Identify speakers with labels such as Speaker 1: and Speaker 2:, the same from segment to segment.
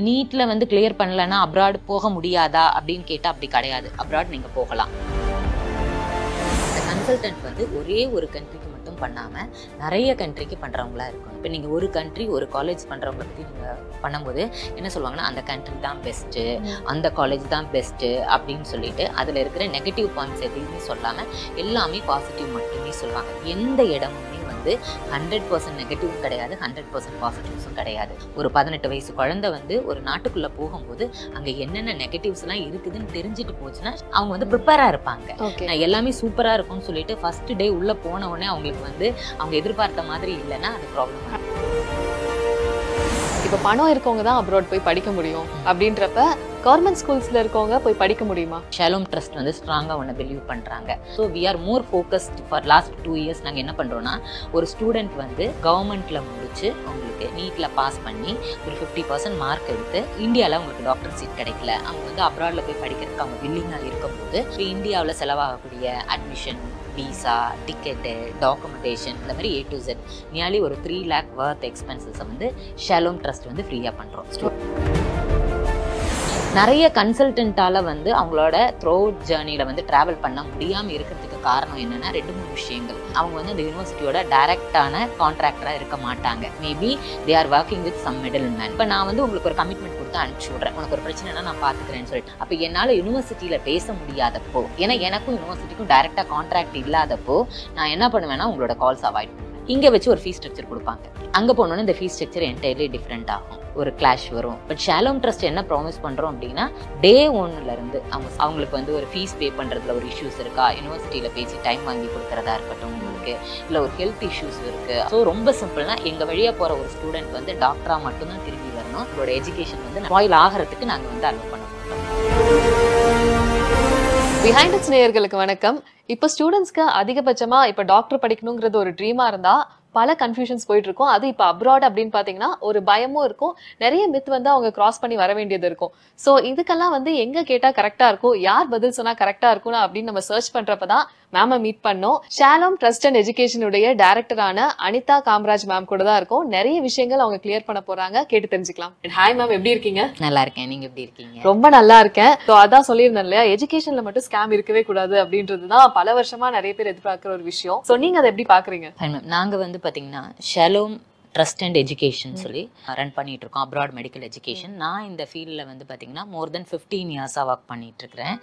Speaker 1: நீட்ல வந்து கிளியர் பண்ணலன்னா அப்ராட் போக முடியாதா அப்படின்னு கேட்டால் அப்படி கிடையாது. அப்ராட் நீங்கள் போகலாம். கன்சல்டன்ட் வந்து ஒரே ஒரு கண்ட்ரிக்கு மட்டும் பண்ணாமல் நிறைய கண்ட்ரிக்கு பண்ணுறவங்களா இருக்கணும். இப்போ நீங்கள் ஒரு கண்ட்ரி ஒரு காலேஜ் பண்ணுறவங்களை பற்றி நீங்கள் பண்ணும்போது என்ன சொல்லுவாங்கன்னா, அந்த கண்ட்ரி தான் பெஸ்ட்டு, அந்த காலேஜ் தான் பெஸ்ட்டு அப்படின்னு சொல்லிட்டு அதில் இருக்கிற நெகட்டிவ் பாயிண்ட்ஸ் எதுவுமே சொல்லாமல் எல்லாமே பாசிட்டிவ் மட்டுமே சொல்லுவாங்க. எந்த இடமுமே வந்து 100% நெகட்டிவும் கிடையாது, 100% பாசிட்டிவ்ஸும் கிடையாது. ஒரு 18 வயசு குழந்தை வந்து ஒரு நாட்டுக்குள்ளே போகும்போது அங்கே என்னென்ன நெகட்டிவ்ஸ்லாம் இருக்குதுன்னு தெரிஞ்சுட்டு போச்சுன்னா அவங்க வந்து ப்ரிப்பேராக இருப்பாங்க. எல்லாமே சூப்பராக இருக்கும்னு சொல்லிட்டு ஃபர்ஸ்ட் டே உள்ளே போன உடனே அவங்களுக்கு வந்து அவங்க எதிர்பார்த்த மாதிரி இல்லைன்னா அது ப்ராப்ளம்.
Speaker 2: இப்போ பணம் இருக்கவங்க தான் அப்ராட் போய் படிக்க முடியும் அப்படின்றப்ப கவர்மெண்ட் ஸ்கூல்ஸ்ல இருக்கவங்க போய் படிக்க முடியுமா?
Speaker 1: ஷாலோம் ட்ரஸ்ட் வந்து ஸ்ட்ராங்காக ஒன்று பிலீவ் பண்ணுறாங்க. So we are more focused for last 2 years. நாங்கள் என்ன பண்ணுறோன்னா, ஒரு ஸ்டூடெண்ட் வந்து கவர்மெண்ட்டில் முடிச்சு அவங்களுக்கு நீட்டில் பாஸ் பண்ணி ஒரு 50% மார்க் எடுத்து இந்தியாவில் அவங்களுக்கு டாக்டர் சீட் கிடைக்கல, அவங்க வந்து அப்ராடில் போய் படிக்கிறதுக்கு அவங்க வில்லிங்காக இருக்கும்போது இந்தியாவில் செலவாகக்கூடிய அட்மிஷன், விசா, டிக்கெட்டு, டாக்குமெண்டேஷன், இந்த மாதிரி A to Z நியர்லி ஒரு 3 lakh வர்த் எக்ஸ்பென்சஸை வந்து ஷாலோம் ட்ரஸ்ட் வந்து ஃப்ரீயாக பண்ணுறோம். நிறைய கன்சல்டன்ட்டால் வந்து அவங்களோட த்ரோட் ஜேர்னியில் வந்து ட்ராவல் பண்ண முடியாமல் இருக்கிறதுக்கு காரணம் என்னென்னா 2-3 விஷயங்கள். அவங்க வந்து அந்த யூனிவர்சிட்டியோட டைரக்டான கான்ட்ராக்டராக இருக்க மாட்டாங்க. Maybe they are working with some middle man. இப்போ நான் வந்து உங்களுக்கு ஒரு கமிட்மெண்ட் கொடுத்து அனுப்பிச்சி விட்றேன், உனக்கு ஒரு பிரச்சனைனா நான் பார்த்துக்கிறேன்னு சொல்லிட்டு. அப்போ என்னால் யூனிவர்சிட்டியில் பேச முடியாதப்போ, ஏன்னா எனக்கும் யூனிவர்சிட்டிக்கும் டைரெக்டாக கான்ட்ராக்ட் இல்லாதப்போ நான் என்ன பண்ணுவேன்னா உங்களோட கால்ஸ் அவாய்ட் பண்ணுவேன். இங்கே வச்சு ஒரு ஃபீஸ் ஸ்ட்ரக்சர் கொடுப்பாங்க, அங்கே போனோன்னா இந்த ஃபீஸ் ஸ்ட்ரக்சர் என்டையர்லி டிஃப்ரெண்ட் ஆகும், ஒரு கிளாஷ் வரும். பட் ஷாலோம் ட்ரஸ்ட் என்ன ப்ராமிஸ் பண்ணுறோம் அப்படின்னா, டே 1லேருந்து அவங்களுக்கு வந்து ஒரு ஃபீஸ் பே பண்ணுறதுல ஒரு இஷ்யூஸ் இருக்கா, யூனிவர்சிட்டியில் பேசி டைம் வாங்கி கொடுக்குறதா இருக்கட்டும், உங்களுக்கு இல்லை ஒரு ஹெல்த் இஷ்யூஸ் இருக்குது. ஸோ ரொம்ப சிம்பிள்னா எங்கள் வழியாக போகிற ஒரு ஸ்டூடெண்ட் வந்து டாக்டராக மட்டும்தான் திரும்பி வரணும். உங்களோட எஜுகேஷன் வந்து ஸ்பாயில் ஆகிறதுக்கு நாங்கள் வந்து அலோவ் பண்ண மாட்டோம்.
Speaker 2: பிஹைண்ட் இட்ஸ் நேயர்களுக்கு வணக்கம். இப்போ ஸ்டூடெண்ட்ஸ்க்கு அதிகபட்சமா இப்போ டாக்டர் படிக்கணுங்கிறது ஒரு ட்ரீமா இருந்தா பல கன்ஃபியூஷன்ஸ் போயிட்டு இருக்கும். அது இப்போ அப்ராட் அப்படின்னு பாத்தீங்கன்னா ஒரு பயமும் இருக்கும், நிறைய மித் வந்து அவங்க கிராஸ் பண்ணி வர வேண்டியது இருக்கும். ஸோ இதுக்கெல்லாம் வந்து எங்க கேட்டா கரெக்டா இருக்கும், யார் பதில் சொன்னா கரெக்டா இருக்கும் அப்படின்னு நம்ம சர்ச் பண்றப்பதான் மேம மீட் பண்ணோம். ஷாலோம் ட்ரஸ்ட் அண்ட் எஜுகேஷனுடைய டைரக்டரான அனிதா காமராஜ் மேம் கூட தான் இருக்கும். நிறைய விஷயங்கள் அவங்க கிளியர் பண்ண போறாங்க, கேட்டு தெரிஞ்சுக்கலாம். ஹாய் மேம், எப்படி இருக்கீங்க?
Speaker 1: நல்லா இருக்கேன், நீங்க எப்படி இருக்கீங்க?
Speaker 2: ரொம்ப நல்லா இருக்கேன். ஸோ அதான் சொல்லியிருந்தேன் இல்லையா, எஜுகேஷன்ல மட்டும் ஸ்கேம் இருக்கவே கூடாது அப்படின்றதுதான் பல வருஷமா நிறைய பேர் எதிர்பார்க்கிற ஒரு விஷயம். ஸோ நீங்க அதை எப்படி பாக்குறீங்க?
Speaker 1: நாங்க வந்து பாத்தீங்கன்னா ஷாலோம் ட்ரஸ்ட் அண்ட் எஜுகேஷன் சொல்லி ரன் பண்ணிட்டு இருக்கோம், அப்ராட் மெடிக்கல் எஜுகேஷன். நான் இந்த ஃபீல்டில் வந்து பார்த்தீங்கன்னா மோர் தென் 15 இயர்ஸாக ஒர்க் பண்ணிட்டு இருக்கிறேன்.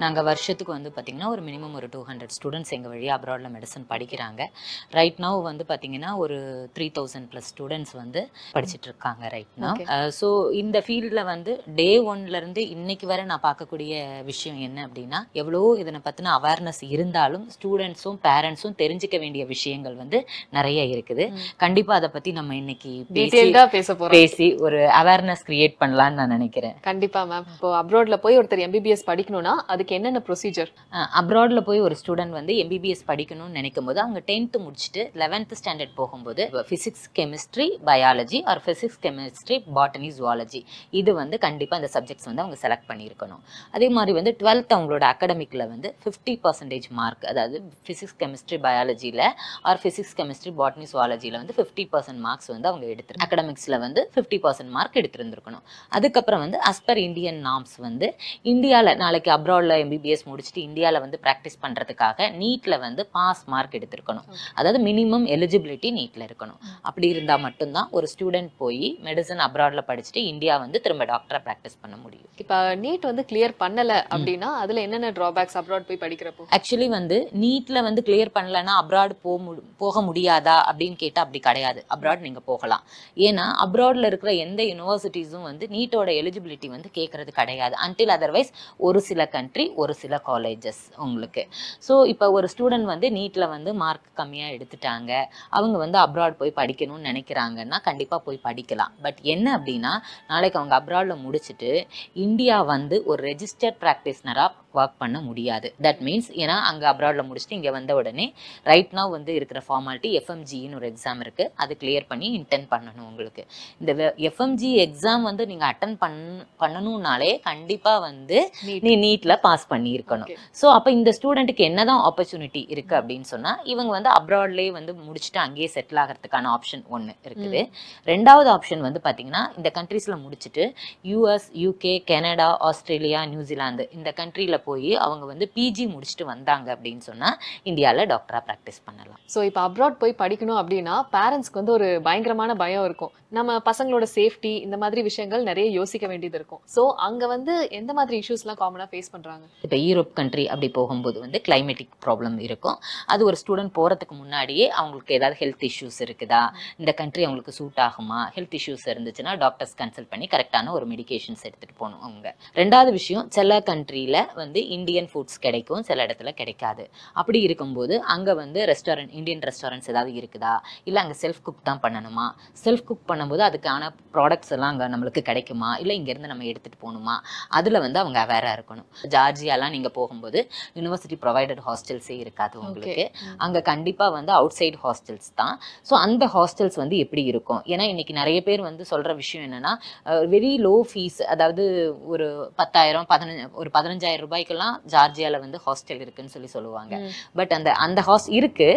Speaker 1: நாங்கள் வருஷத்துக்கு வந்து பார்த்தீங்கன்னா ஒரு மினிமம் ஒரு 200 ஸ்டூடெண்ட்ஸ் எங்கள் வழியாக அப்ராடில் மெடிசன் படிக்கிறாங்க. ரைட் நவ் வந்து பார்த்தீங்கன்னா ஒரு 3000+ ஸ்டூடெண்ட்ஸ் வந்து படிச்சுட்டு இருக்காங்க ரைட் நவ். ஸோ இந்த ஃபீல்டில் வந்து டே 1லேருந்து இன்னைக்கு வரை நான் பார்க்கக்கூடிய விஷயம் என்ன அப்படின்னா, எவ்வளோ இதனை பற்றின அவேர்னஸ் இருந்தாலும் ஸ்டூடெண்ட்ஸும் பேரண்ட்ஸும் தெரிஞ்சுக்க வேண்டிய விஷயங்கள் வந்து நிறைய இருக்குது. கண்டிப்பாக அதை பற்றி நம்ம இன்னைக்கு பேசி ஒரு அவேர்னஸ் கிரியேட் பண்ணலாம்னு நான் நினைக்கிறேன்.
Speaker 2: கண்டிப்பா மேம். இப்போ அப்ராட்ல போய் ஒருத்தர் MBBS படிக்கணும்னா அதுக்கு என்னென்ன ப்ரொசீஜர்?
Speaker 1: அப்ராட்ல போய் ஒரு ஸ்டூடெண்ட் வந்து MBBS படிக்கணும்னு நினைக்கும் போது அவங்க 10th முடிச்சுட்டு 11th ஸ்டாண்டர்ட் போகும்போது physics, chemistry, biology R physics, chemistry, botany, zoology இது வந்து கண்டிப்பா அந்த சப்ஜெக்ட்ஸ் வந்து அவங்க செலக்ட் பண்ணியிருக்கணும். அதே மாதிரி வந்து 12th அவங்களோட அகாடமிக்ல வந்து 50% மார்க், அதாவது பிசிக்ஸ், கெமிஸ்ட்ரி, பயாலஜியில் ஆர் பிசிக்ஸ், கெமிஸ்ட்ரி, பாட்டனி, ஜுவாலஜியில் வந்து 50% மார்க்ஸ் வந்து அவங்க எடுத்து அகாடமிக்ஸ்ல வந்து 50% மார்க் எடுத்திருந்திருக்கணும். அதுக்கப்புறம் வந்து அஸ் பர் இந்தியன் நார்ம்ஸ் வந்து இந்தியாவில் நாளைக்கு அப்ராட்ல MBBS முடிச்சுட்டு இந்தியாவில் வந்து ப்ராக்டிஸ் பண்ணுறதுக்காக நீட்ல வந்து பாஸ் மார்க் எடுத்திருக்கணும். அதாவது மினிமம் எலிஜிபிலிட்டி நீட்ல இருக்கணும். அப்படி இருந்தால் மட்டும்தான் ஒரு ஸ்டூடெண்ட் போய் மெடிசன் அப்ராட்ல படிச்சுட்டு இந்தியா வந்து திரும்ப டாக்டரா ப்ராக்டிஸ் பண்ண முடியும்.
Speaker 2: இப்போ நீட் வந்து கிளியர் பண்ணல அப்படின்னா அதுல என்னென்ன டிராபேக்ஸ் அப்ராட் போய் படிக்கிறப்போ?
Speaker 1: ஆக்சுவலி வந்து நீட்ல வந்து கிளியர் பண்ணலன்னா அப்ராட் போக முடியாதா அப்படின்னு கேட்டால் அப்படி கிடையாது. அப்ராட் நீங்க போகலாம். ஏன்னா அப்ராட்ல இருக்கிற எந்த யூனிவர்சிட்டிஸும் வந்து நீட்டோட எலிஜிபிலிட்டி வந்து கேட்கறது கிடையாது. அன்டில் அதர்வைஸ் ஒரு சில கண்ட்ரி, ஒரு சில காலேஜஸ் உங்களுக்கு. ஸோ இப்போ ஒரு ஸ்டூடெண்ட் வந்து நீட்ல வந்து மார்க் கம்மியாக எடுத்துட்டாங்க, அவங்க வந்து அப்ராட் போய் படிக்கணும்னு நினைக்கிறாங்கன்னா கண்டிப்பாக போய் படிக்கலாம். பட் என்ன அப்படின்னா, நாளைக்கு அவங்க அப்ராட்ல முடிச்சுட்டு இந்தியா வந்து ஒரு ரெஜிஸ்டர்ட் ப்ராக்டிஸ்னராக ஒர்க் பண்ண முடியாது. தட் மீன்ஸ் ஏன்னா அங்கே அப்ராடில் முடிச்சுட்டு இங்கே வந்த உடனே ரைட் நவ் வந்து இருக்கிற ஃபார்மாலிட்டி எஃப்எம்ஜின்னு ஒரு எக்ஸாம் இருக்குது, அது கிளியர் பண்ணி இன்டென்ட் பண்ணணும். உங்களுக்கு இந்த எஃப்எம்ஜி எக்ஸாம் வந்து நீங்கள் அட்டன் பண்ணணும்னாலே கண்டிப்பாக வந்து நீ நீட்டில் பாஸ் பண்ணியிருக்கணும். ஸோ அப்போ இந்த ஸ்டூடெண்ட்டுக்கு என்னதான் ஆப்பர்ச்சுனிட்டி இருக்குது அப்படின்னு சொன்னால், இவங்க வந்து அப்ராட்லேயே வந்து முடிச்சுட்டு அங்கேயே செட்டில் ஆகிறதுக்கான ஆப்ஷன் ஒன்று இருக்குது. ரெண்டாவது ஆப்ஷன் வந்து பார்த்தீங்கன்னா, இந்த கண்ட்ரீஸில் முடிச்சுட்டு US, UK, Canada, Australia, New Zealand இந்த கண்ட்ரியில் போய் அவங்க வந்து பிஜி முடிச்சுட்டு வந்தாங்க அப்படின்னு சொன்னால் இந்தியாவில் டாக்டராக ப்ராக்டிஸ் பண்ணலாம்.
Speaker 2: ஸோ இப்போ அப்ராட் போய் படிக்கணும் அப்படின்னா பேரண்ட்ஸ்க்கு வந்து ஒரு பயங்கரமான பயம் இருக்கும். நம்ம பசங்களோட சேஃப்டி இந்த மாதிரி விஷயங்கள் நிறைய யோசிக்க வேண்டியது இருக்கும். ஸோ அங்கே வந்து எந்த மாதிரி இஷ்யூஸ்லாம் காமனாக ஃபேஸ் பண்ணுறாங்க?
Speaker 1: இப்போ யூரோப் கண்ட்ரி அப்படி போகும்போது வந்து கிளைமேட்டிக் ப்ராப்ளம் இருக்கும். அது ஒரு ஸ்டூடெண்ட் போகிறதுக்கு முன்னாடியே அவங்களுக்கு ஏதாவது ஹெல்த் இஷ்யூஸ் இருக்குதா, இந்த கண்ட்ரி அவங்களுக்கு சூட் ஆகுமா, ஹெல்த் இஷ்யூஸ் இருந்துச்சுன்னா டாக்டர்ஸ் கன்சல்ட் பண்ணி கரெக்டான ஒரு மெடிகேஷன்ஸ் எடுத்துகிட்டு போகணும். அவங்க ரெண்டாவது விஷயம், சில கண்ட்ரியில் வந்து இந்தியன் ஃபுட்ஸ் கிடைக்கும், சில இடத்துல கிடைக்காது. அப்படி இருக்கும்போது அங்கே வந்து ரெஸ்டாரண்ட், இந்தியன் ரெஸ்டாரண்ட்ஸ் ஏதாவது இருக்குதா, இல்லை அங்கே செல்ஃப் குக் தான் பண்ணணுமா, செல்ஃப் குக் பண்ணும்போது அதுக்கான ப்ராடக்ட்ஸ் எல்லாம் அங்கே நம்மளுக்கு கிடைக்குமா, இல்லை இங்கேருந்து நம்ம எடுத்துகிட்டு போகணுமா, அதில் வந்து அவங்க அவேராக இருக்கணும். ஜார்ஜியாலாம் நீங்கள் போகும்போது யூனிவர்சிட்டி ப்ரொவைடட் ஹாஸ்டல்ஸே இருக்காது உங்களுக்கு. அங்கே கண்டிப்பாக வந்து அவுட் சைட் ஹாஸ்டல்ஸ் தான். ஸோ அந்த ஹாஸ்டல்ஸ் வந்து எப்படி இருக்கும், ஏன்னா இன்னைக்கு நிறைய பேர் வந்து சொல்கிற விஷயம் என்னென்னா, வெரி லோ ஃபீஸ், அதாவது ஒரு 10,000 ஒரு 15,000 ரூபாய்க்கெல்லாம் ஜார்ஜியாவில் வந்து ஹாஸ்டல் இருக்குன்னு சொல்லுவாங்க. பட் அந்த இருக்கு,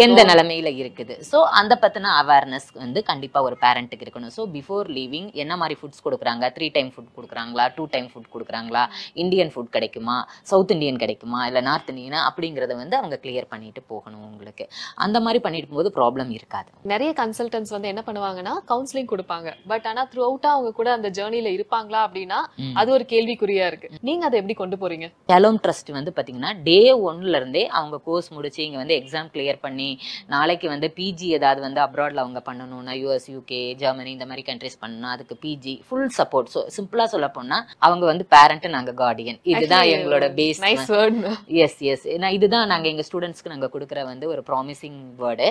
Speaker 1: எந்த நிலைமையில இருக்குது. ஸோ அந்த பத்தின அவேர்னஸ் வந்து கண்டிப்பா ஒரு பேரண்ட்டுக்கு இருக்கணும். ஸோ பிஃபோர் லீவிங் என்ன மாதிரி ஃபுட்ஸ் கொடுக்குறாங்க, 3 டைம் ஃபுட் கொடுக்குறாங்களா, 2 டைம் ஃபுட் கொடுக்குறாங்களா, இந்தியன் ஃபுட் கிடைக்குமா, சவுத் இந்தியன் கிடைக்குமா, இல்லை நார்த் இந்தியனா அப்படிங்கிறத வந்து அவங்க கிளியர் பண்ணிட்டு போகணும். உங்களுக்கு அந்த மாதிரி பண்ணிட்டு போது ப்ராப்ளம் இருக்காது.
Speaker 2: நிறைய கன்சல்டன்ஸ் வந்து என்ன பண்ணுவாங்கன்னா கவுன்சிலிங் கொடுப்பாங்க. பட் ஆனா த்ரூ அவுட்டா அவங்க கூட அந்த ஜேர்னில இருப்பாங்களா அப்படின்னா அது ஒரு கேள்விக்குறியா இருக்கு. நீங்க அதை எப்படி கொண்டு போறீங்க?
Speaker 1: ஷாலோம் ட்ரஸ்ட் வந்து பாத்தீங்கன்னா டே 1ல இருந்தே அவங்க கோர்ஸ் முடிச்சு இங்க வந்து எக்ஸாம் கிளியர் பண்ணி நாளைக்கு வந்து பிஜி ஏதாவது வந்து அப்ராட்ல அவங்க பண்ணணும்னா யூஎஸ், யூகே, ஜெர்மனி இந்த மாதிரி கண்ட்ரிஸ் பண்ணணும், அதுக்கு பிஜி ஃபுல் சப்போர்ட். ஸோ சிம்பிளா சொல்ல போனா அவங்க வந்து பேரண்ட், நாங்க கார்டியன். இதுதான் எங்களோட பேஸ். எஸ் எஸ் இதுதான் நாங்க எங்க ஸ்டூடெண்ட்ஸ்க்கு நாங்க கொடுக்குற வந்து ஒரு ப்ராமிசிங் வேர்டு.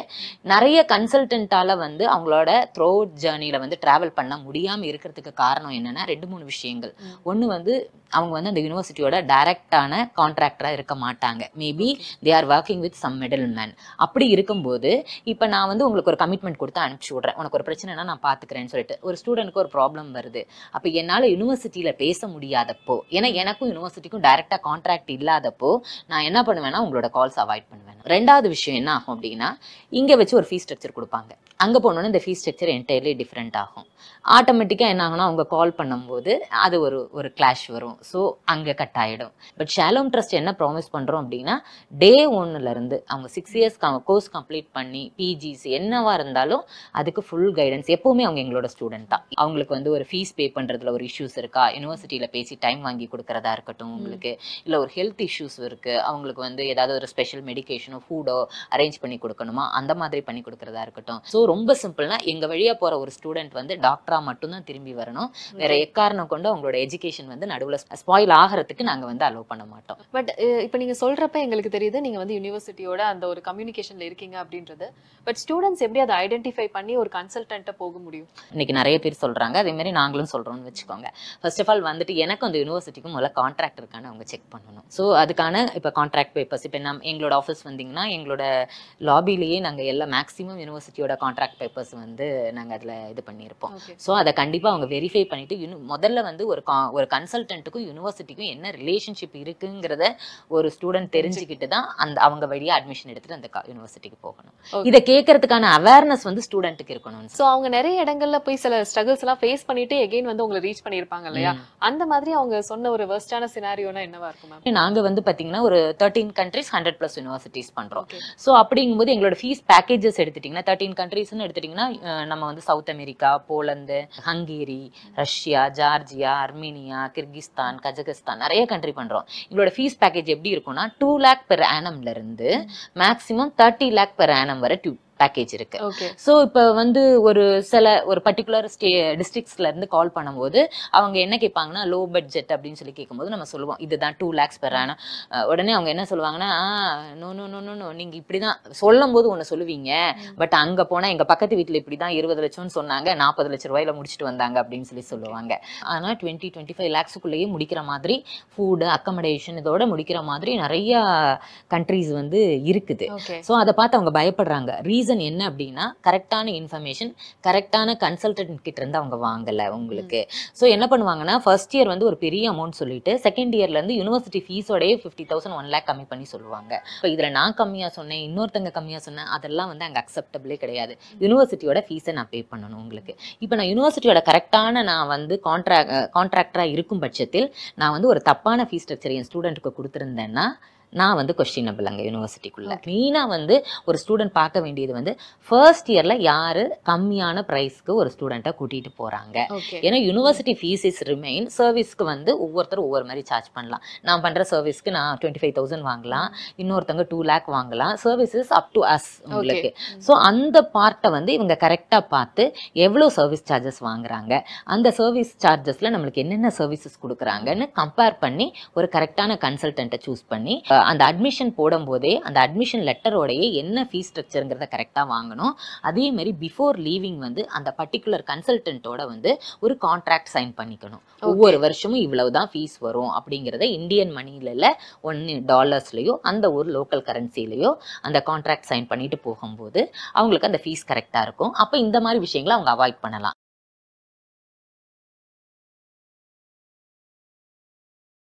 Speaker 1: நிறைய கன்சல்டன்ட்டால வந்து அவங்களோட த்ரூ அவுட் ஜேர்னில வந்து டிராவல் பண்ண முடியாம இருக்கிறதுக்கு காரணம் என்னன்னா 2-3 விஷயங்கள். ஒன்று வந்து அவங்க வந்து அந்த யூனிவர்சிட்டியோட டைரக்டான கான்ட்ராக்டரா இருக்க மாட்டாங்க. Maybe they are working with some middle man. அப்படி இருக்கும்போது இப்போ நான் வந்து உங்களுக்கு ஒரு கமிட்மெண்ட் கொடுத்து அனுப்பிச்சி விட்றேன், உனக்கு ஒரு பிரச்சனைனா நான் பார்த்துக்கிறேன்னு சொல்லிட்டு. ஒரு ஸ்டூடெண்ட்க்கு ஒரு ப்ராப்ளம் வருது, அப்போ என்னால் யூனிவர்சிட்டியில் பேச முடியாதப்போ, ஏன்னா எனக்கும் யூனிவர்சிட்டிக்கும் டைரக்டாக கான்ட்ராக்ட் இல்லாதப்போ நான் என்ன பண்ணுவேன்னா உங்களோட கால்ஸ் அவாய்ட் பண்ணுவேன். ரெண்டாவது விஷயம் என்ன ஆகும் அப்படின்னா, இங்கே வச்சு ஒரு ஃபீஸ் ஸ்ட்ரக்சர் கொடுப்பாங்க, அங்கே போனோன்னா இந்த ஃபீஸ் ஸ்ட்ரக்சர் என்டையர்லி டிஃப்ரெண்ட் ஆகும். ஆட்டோமேட்டிக்காக என்ன ஆகும்னா அவங்க கால் பண்ணும்போது அது ஒரு கிளாஷ் வரும். ஸோ அங்கே கட் ஆகிடும். பட் ஷாலோம் ட்ரஸ்ட் என்ன ப்ராமிஸ் பண்ணுறோம் அப்படின்னா, டே 1லேருந்து அவங்க 6 இயர்ஸ் கோர்ஸ் கம்ப்ளீட் பண்ணி பிஜிஸ் என்னவா இருந்தாலும் அதுக்கு ஃபுல் கைடன்ஸ். எப்போவுமே அவங்க எங்களோட ஸ்டூடெண்ட் தான். அவங்களுக்கு வந்து ஒரு ஃபீஸ் பே பண்ணுறதுல ஒரு இஷ்யூஸ் இருக்கா, யூனிவர்சிட்டியில் பேசி டைம் வாங்கி கொடுக்குறதா இருக்கட்டும், உங்களுக்கு இல்லை ஒரு ஹெல்த் இஷ்யூஸ் இருக்குது, அவங்களுக்கு வந்து ஏதாவது ஒரு ஸ்பெஷல் மெடிக்கேஷனோ ஃபுட்டோ அரேஞ்ச் பண்ணி கொடுக்கணுமா, அந்த மாதிரி பண்ணி கொடுக்குறதா இருக்கட்டும். ஸோ ரொம்ப சிம்பிள்னா எங்கள் வழியாக போகிற ஒரு ஸ்டூடெண்ட் வந்து டாக்டராக மட்டும்தான் திரும்பி வரணும். வேற எக்காரணம் கொண்டு அவங்களோட எஜுகேஷன் வந்து நடுவில் ஸ்பாயில் ஆகிறதுக்கு நாங்கள் வந்து அலோவ் பண்ண மாட்டோம்.
Speaker 2: பட் இப்போ நீங்கள் சொல்கிறப்ப எங்களுக்கு தெரியுது நீங்கள் வந்து யூனிவர்சிட்டியோட அந்த ஒரு கம்யூனிகேஷனில் இருக்கீங்க அப்படின்றது. பட் ஸ்டூடெண்ட்ஸ் எப்படி அதை ஐடென்டிஃபை பண்ணி ஒரு கன்சல்டன்ட்டை போக முடியும்?
Speaker 1: இன்னைக்கு நிறைய பேர் சொல்கிறாங்க, அதேமாதிரி நாங்களும் சொல்கிறோம்னு வச்சுக்கோங்க. ஃபர்ஸ்ட் ஆஃப் ஆல் வந்துட்டு எனக்கு அந்த யூனிவர்சிட்டிக்கும் முதல்ல கான்ட்ராக்ட் இருக்கான்னு அவங்க செக் பண்ணணும். ஸோ அதுக்கான இப்போ கான்ட்ராக்ட் பேப்பர்ஸ், இப்போ எங்களோட ஆஃபீஸ் வந்தீங்கன்னா எங்களோட லாபிலேயே நாங்கள் எல்லா மேக்ஸிமம் யூனிவர்சிட்டியோட கான்ட்ராக்ட் பேப்பர்ஸ் வந்து நாங்கள் அதில் இது பண்ணியிருப்போம். ஸோ அதை கண்டிப்பாக அவங்க வெரிஃபை பண்ணிட்டு முதல்ல வந்து ஒரு கன்சல்டன்ட்டுக்கும் யூனிவர்சிட்டிக்கும் என்ன ரிலேஷன்ஷிப் இருக்குங்கிறத ஒரு ஸ்டூடெண்ட் தெரிஞ்சுக்கிட்டு தான் அவங்க வழியாக அட்மிஷன் எடுத்துட்டு அந்த யூனிவர்சிட்டிக்கு போகணும். இதை கேட்கறதுக்கான அவேர்னஸ் வந்து ஸ்டூடெண்ட்டுக்கு இருக்கணும்.
Speaker 2: ஸோ அவங்க நிறைய இடங்கள்ல போய் சில ஸ்ட்ரகிள்ஸ் எல்லாம் ஃபேஸ் பண்ணிட்டு எகைன் வந்து உங்களை ரீச் பண்ணியிருப்பாங்க இல்லையா? அந்த மாதிரி அவங்க சொன்ன ஒரு வர்ஸ்டான சினாரியோனா என்னவா இருக்கும் மேம்?
Speaker 1: நாங்கள் வந்து பார்த்தீங்கன்னா ஒரு 13 countries 100+ யூனிவர்சிட்டிஸ் பண்ணுறோம். ஸோ அப்படிங்கும்போது எங்களோட ஃபீஸ் பேக்கேஜஸ் எடுத்துட்டிங்கன்னா 13 countries எடுத்துட்டிங்கன்னா நம்ம வந்து south America, Poland, Hungary, Russia, Georgia, Armenia, Kyrgyzstan, Kazakhstan நிறைய கண்ட்ரி பண்ணுறோம். எங்களோட ஃபீஸ் பேக்கேஜ் எப்படி இருக்கும்னா 2 lakh per annum இருந்து மேக்ஸிமம் 30 lakh per annum வரை பேக்கேஜ் இருக்கு.
Speaker 2: ஓகே.
Speaker 1: ஸோ இப்போ வந்து ஒரு பர்டிகுலர் டிஸ்ட்ரிக்ஸ்ல இருந்து கால் பண்ணும்போது அவங்க என்ன கேட்பாங்கன்னா லோ பட்ஜெட் அப்படின்னு சொல்லி கேட்கும்போது நம்ம சொல்லுவோம் இதுதான் 2 lakhs per annum. உடனே அவங்க என்ன சொல்லுவாங்கன்னா நோ நோ நோ நோ நீங்க இப்படிதான் சொல்லும் போது ஒன்று சொல்லுவீங்க, பட் அங்க போனா எங்க பக்கத்து வீட்டுல இப்படிதான் 20 லட்சம்னு சொன்னாங்க, 40 லட்சம் ரூபாயில முடிச்சுட்டு வந்தாங்க அப்படின்னு சொல்லி சொல்லுவாங்க. அதனால 20-25 lakhsக்குள்ளேயே முடிக்கிற மாதிரி ஃபுட் அக்கமடேஷன் இதோட முடிக்கிற மாதிரி நிறைய கண்ட்ரீஸ் வந்து இருக்குது. ஸோ அதை பார்த்து அவங்க பயப்படுறாங்க. ரீசன் என்ன அப்படின்னா கரெக்டான இன்ஃபர்மேஷன் கரெக்டான கன்சல்டன்ட் கிட்ட இருந்து அவங்க வாங்கல உங்களுக்கு. ஸோ என்ன பண்ணுவாங்கன்னா ஃபர்ஸ்ட் இயர் வந்து ஒரு பெரிய அமௌண்ட் சொல்லிட்டு செகண்ட் இயர்ல இருந்து யூனிவர்சிட்டி ஃபீஸோடய 50,000 1 lakh கம்மி பண்ணி சொல்லுவாங்க. இப்போ இதுல நான் கம்மியா சொன்னேன், இன்னொருத்தங்க கம்மியா சொன்னேன், அதெல்லாம் வந்து அங்கே அக்செப்டபிளே கிடையாது. யூனிவர்சிட்டியோட ஃபீஸை நான் பே பண்ணணும் உங்களுக்கு. இப்போ நான் யூனிவர்சிட்டியோட கரெக்டான நான் வந்து கான்ட்ராக்டரா இருக்கும் பட்சத்தில் நான் வந்து ஒரு தப்பான ஃபீஸ் ஸ்ட்ரக்சர் என் ஸ்டூடெண்ட்டுக்கு கொடுத்துருந்தேன்னா நான் வந்து கொஸ்டினபிள் அங்கே யூனிவர்சிட்டிக்குள்ள. மெயினாக வந்து ஒரு ஸ்டூடெண்ட் பார்க்க வேண்டியது வந்து ஃபர்ஸ்ட் இயர்ல யாரு கம்மியான ப்ரைஸ்க்கு ஒரு ஸ்டூடெண்ட்டை கூட்டிட்டு போறாங்க. ஏன்னா யூனிவர்சிட்டி ஃபீஸ் இஸ் ரிமைன், சர்வீஸ்க்கு வந்து ஒவ்வொருத்தரும் ஒவ்வொரு மாதிரி சார்ஜ் பண்ணலாம். நான் பண்ற சர்வீஸ்க்கு நான் 25,000 வாங்கலாம், இன்னொருத்தவங்க 2 lakh வாங்கலாம். சர்வீசஸ் அப் டு அஸ் உங்களுக்கு. ஸோ அந்த பார்ட்டை வந்து இவங்க கரெக்டாக பார்த்து எவ்வளோ சர்வீஸ் சார்ஜஸ் வாங்குறாங்க, அந்த சர்வீஸ் சார்ஜஸ்ல நம்மளுக்கு என்னென்ன சர்வீசஸ் கொடுக்குறாங்கன்னு கம்பேர் பண்ணி ஒரு கரெக்டான கன்சல்டன்ட்டை சூஸ் பண்ணி அந்த அட்மிஷன் போடும்போதே அந்த அட்மிஷன் லெட்டரோடையே என்ன ஃபீஸ் ஸ்ட்ரக்சருங்கிறத கரெக்டாக வாங்கணும். அதே மாதிரி பிஃபோர் லீவிங் வந்து அந்த பர்டிகுலர் கன்சல்டன்ட்டோட வந்து ஒரு கான்ட்ராக்ட் சைன் பண்ணிக்கணும். ஒவ்வொரு வருஷமும் இவ்வளவுதான் ஃபீஸ் வரும் அப்படிங்கிறத இந்தியன் மணியில $1 அந்த ஒரு லோக்கல் கரன்சிலையோ அந்த கான்ட்ராக்ட் சைன் பண்ணிட்டு போகும்போது அவங்களுக்கு அந்த ஃபீஸ் கரெக்டாக இருக்கும். அப்போ இந்த மாதிரி விஷயங்களை அவங்க அவாய்ட் பண்ணலாம்.